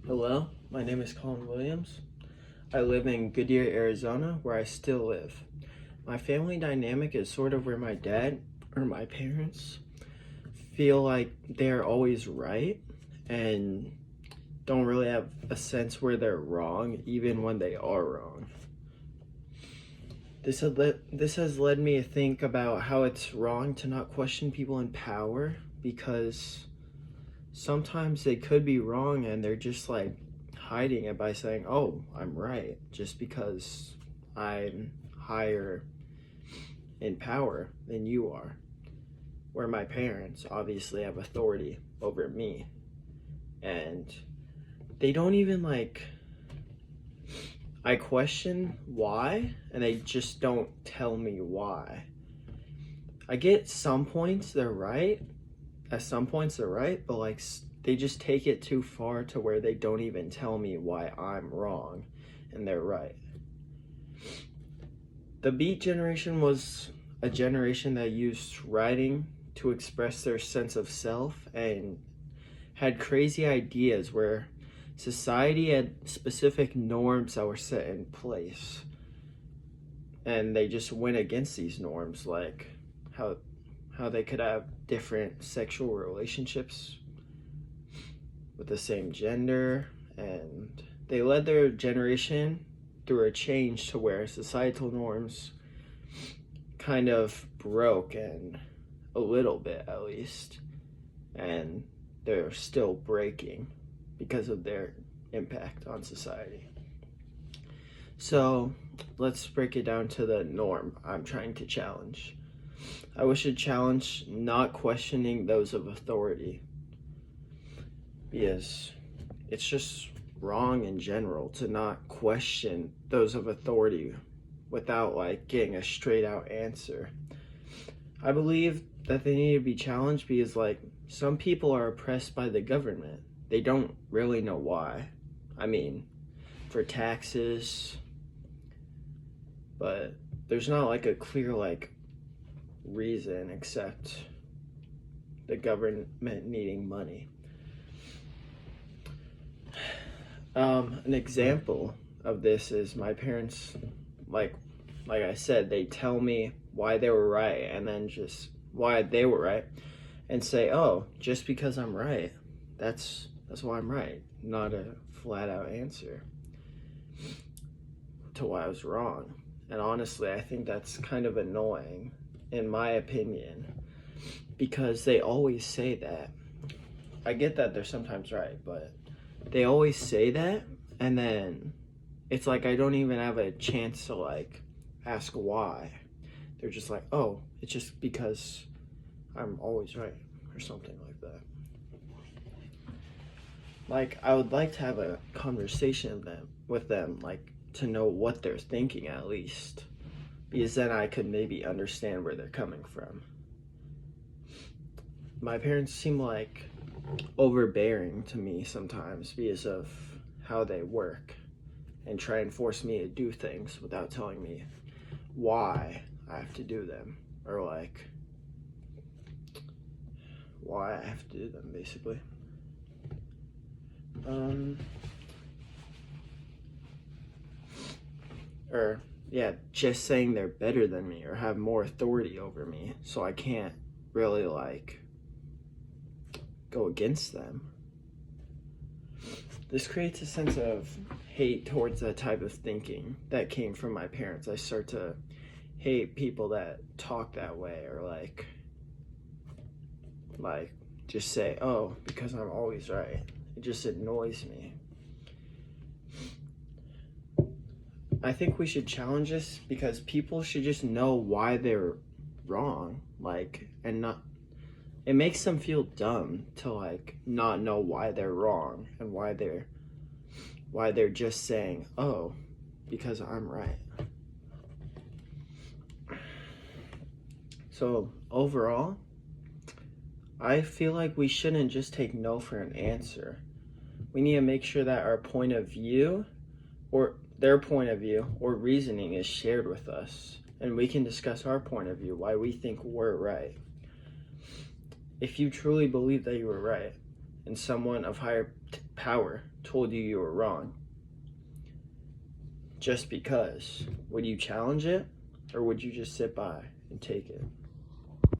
Hello, my name is Colin Williams. I live in Goodyear, Arizona, where I still live. My family dynamic is sort of where my dad or my parents feel like they're always right and don't really have a sense where they're wrong, even when they are wrong. This has led me to think about how it's wrong to not question people in power because sometimes they could be wrong and they're just like hiding it by saying, "Oh, I'm right," just because I'm higher in power than you are. Where my parents obviously have authority over me, and they don't even like. I question why, and they just don't tell me why. I get some points they're right, at some points they're right, but like they just take it too far to where they don't even tell me why I'm wrong and they're right. The Beat Generation was a generation that used writing to express their sense of self and had crazy ideas where society had specific norms that were set in place and they just went against these norms, like how they could have different sexual relationships with the same gender, and they led their generation through a change to where societal norms kind of broke, and a little bit at least, and they're still breaking because of their impact on society. So let's break it down to the norm I'm trying to challenge. I wish to challenge not questioning those of authority, because it's just wrong in general to not question those of authority without like getting a straight out answer. I believe that they need to be challenged because like some people are oppressed by the government. They don't really know why. I mean, for taxes, but there's not like a clear like reason except the government needing money. An example of this is my parents, like I said, they tell me why they were right and then just why they were right and say, "Oh, just because I'm right, that's why I'm right." Not a flat out answer to why I was wrong. And honestly, I think that's kind of annoying in my opinion because they always say that. I get that they're sometimes right, but they always say that, and then it's like I don't even have a chance to like ask why. They're just like, "Oh, it's just because I'm always right," or something like that. Like I would like to have a conversation with them, like to know what they're thinking at least, because then I could maybe understand where they're coming from. My parents seem like overbearing to me sometimes because of how they work and try and force me to do things without telling me why I have to do them, or like why I have to do them basically. Or yeah, just saying they're better than me or have more authority over me, so I can't really like go against them. This creates a sense of hate towards that type of thinking that came from my parents. I start to hate people that talk that way, or like just say, "Oh, because I'm always right." It just annoys me. I think we should challenge this because people should just know why they're wrong, like, and not. It makes them feel dumb to like not know why they're wrong and why they're just saying, "Oh, because I'm right." So overall, I feel like we shouldn't just take no for an answer. We need to make sure that our point of view or their point of view or reasoning is shared with us, and we can discuss our point of view, why we think we're right. If you truly believe that you were right and someone of higher power told you were wrong just because, would you challenge it or would you just sit by and take it?